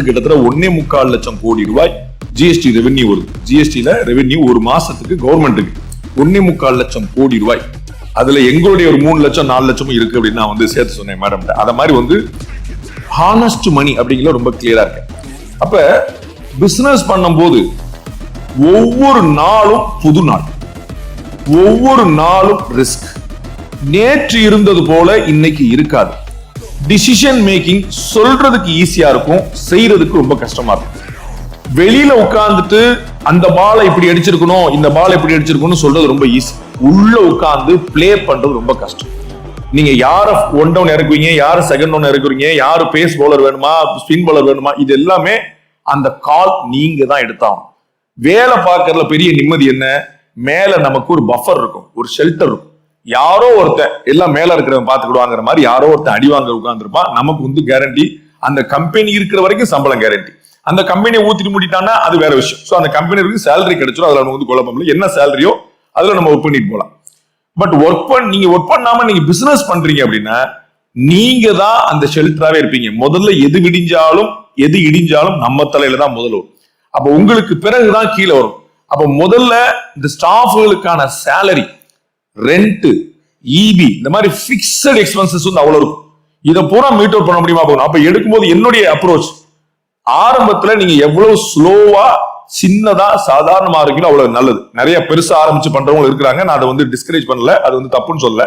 கிட்டத்தட்ட 1.25 லட்சம் கோடி ரூபாய் ஜிஎஸ்டி ரெவென்யூ வருது. ஜிஎஸ்டில ரெவென்யூ ஒரு மாசத்துக்கு கவர்மெண்ட்டுக்கு 1.25 லட்சம் கோடி ரூபாய். அதுல எங்களுடைய ஒரு 3 லட்சம் 4 லட்சமும் இருக்கு அப்படின்னு நான் வந்து சேர்த்து சொன்னேன் மேடம். அத மாதிரி வந்து ஹானஸ்ட் மணி அப்படிங்கிற ரொம்ப கிளியரா இருக்கு. அப்ப பிசினஸ் பண்ணும்போது ஒவ்வொரு நாளும் புது நாள், ஒவ்வொரு நாளும் ரிஸ்க். நேற்று இருந்தது போல இன்னைக்கு இருக்காது. டிசிஷன் மேக்கிங் சொல்றதுக்கு ஈஸியா இருக்கும், செய்யறதுக்கு ரொம்ப கஷ்டமா இருக்கும். வெளியில உட்கார்ந்துட்டு அந்த பாலை இப்படி அடிச்சிருக்கணும், இந்த பால் இப்படி அடிச்சிருக்கணும் சொல்றது ரொம்ப ஈஸி. உள்ள உட்கார்ந்து பிளே பண்றது ரொம்ப கஷ்டம். நீங்க யார 1 டவுன் இறக்குவீங்க, யார 2nd டவுன் இறக்குறீங்க, யாரு பேஸ் பவுலர் வேணுமா, ஸ்பின் பவுலர் வேணுமா, இது எல்லாமே அந்த கால் நீங்க தான் எடுத்தாகும். வேலை பார்க்கறதுல பெரிய நிம்மதி என்ன, மேல நமக்கு ஒரு பஃபர் இருக்கும், ஒரு ஷெல்டர் இருக்கும். யாரோ ஒருத்தன் எல்லாம் மேல இருக்கிறவன் பாத்துக்கிடுவாங்கிற மாதிரி யாரோ ஒருத்தன் அடி வாங்க உட்கார்ந்துருப்பான். நமக்கு வந்து கேரண்டி, அந்த கம்பெனி இருக்கிற வரைக்கும் சம்பளம் கேரண்டி. அந்த கம்பெனியை ஊத்திட்டு முடிட்டானா அது வேற விஷயம். சோ அந்த கம்பெனிக்கு சேலரி கிடைச்சிடும், அதுல நம்ம வந்து குழப்பம் இல்லை. என்ன சேலரியோ அதுல நம்ம ஒர்க் பண்ணிட்டு போலாம். பட் நீங்க ஒர்க் பண்ணாம நீங்க பிசினஸ் பண்றீங்க அப்படின்னா நீங்க தான் அந்த ஷெல்டராவே இருப்பீங்க. முதல்ல எது இடிஞ்சாலும் நம்ம தலையில தான் முதல்ல வரும். அப்ப உங்களுக்கு பிறகுதான் கீழே வரும். அப்ப முதல்ல இந்த ஸ்டாஃப்களுக்கான சேலரி, ரெண்ட், இபி, இந்த மாதிரி பிக்ஸட் எக்ஸ்பென்சஸ் வந்து அவ்வளவு இருக்கும். இதை பூரா மீட் அவுட் பண்ண முடியுமா போகணும். அப்ப எடுக்கும்போது என்னுடைய அப்ரோச், ஆரம்பத்துல நீங்க எவ்வளவு ஸ்லோவா சின்னதா சாதாரணமா இருக்கீங்களோ அவ்வளவு நல்லது. நிறைய பெருசா ஆரம்பிச்சு பண்றவங்க இருக்கிறாங்க, நான் அதை வந்து டிஸ்கரேஜ் பண்ணல, அது வந்து தப்புன்னு சொல்லல.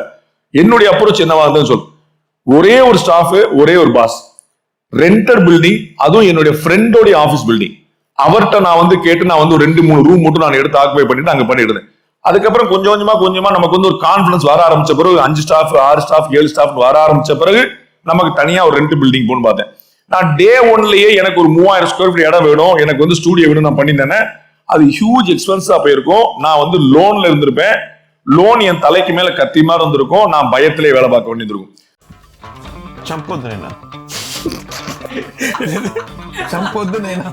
என்னுடைய அப்ரோச் என்னவா இருந்ததுன்னு சொல்லு. ஒரே ஒரு ஸ்டாஃப், ஒரே ஒரு பாஸ், ரெண்டட் பில்டிங், அதுவும் என்னுடைய ஃப்ரெண்டோடைய ஆபீஸ் பில்டிங். அவர்கிட்ட நான் வந்து கேட்டு நான் வந்து 2-3 ரூம் மட்டும் நான் எடுத்து ஆக்குபை பண்ணிட்டு அங்க பண்ணிடுறேன். அதுக்கப்புறம் கொஞ்சம் கொஞ்சமா நமக்கு வந்து ஒரு கான்பிடன்ஸ் வர ஆரம்பிச்ச பிறகு 5 ஸ்டாஃப் 6 ஸ்டாஃப் 7 ஸ்டாஃப் வர ஆரம்பிச்ச பிறகு நமக்கு தனியா ஒரு ரெண்ட் பில்டிங் போன்னு பார்த்தேன். நான் டே 1லயே எனக்கு ஒரு 3000 ஸ்கொயர் ஃபீட் இடம் வேணும், எனக்கு வந்து ஸ்டூடியோ வேணும் நான் பண்ணியிருந்தேன். அது ஹியூஜ் எக்ஸ்பென்ஸா போயிருக்கும். நான் வந்து லோன்ல இருந்திருப்பேன். லோன் என் தலைக்கு மேல கத்தி மாதிரி இருந்திருக்கும். நான் பயத்திலே வேலை பார்க்க வேண்டியிருக்கும். చంపొద్దు నేను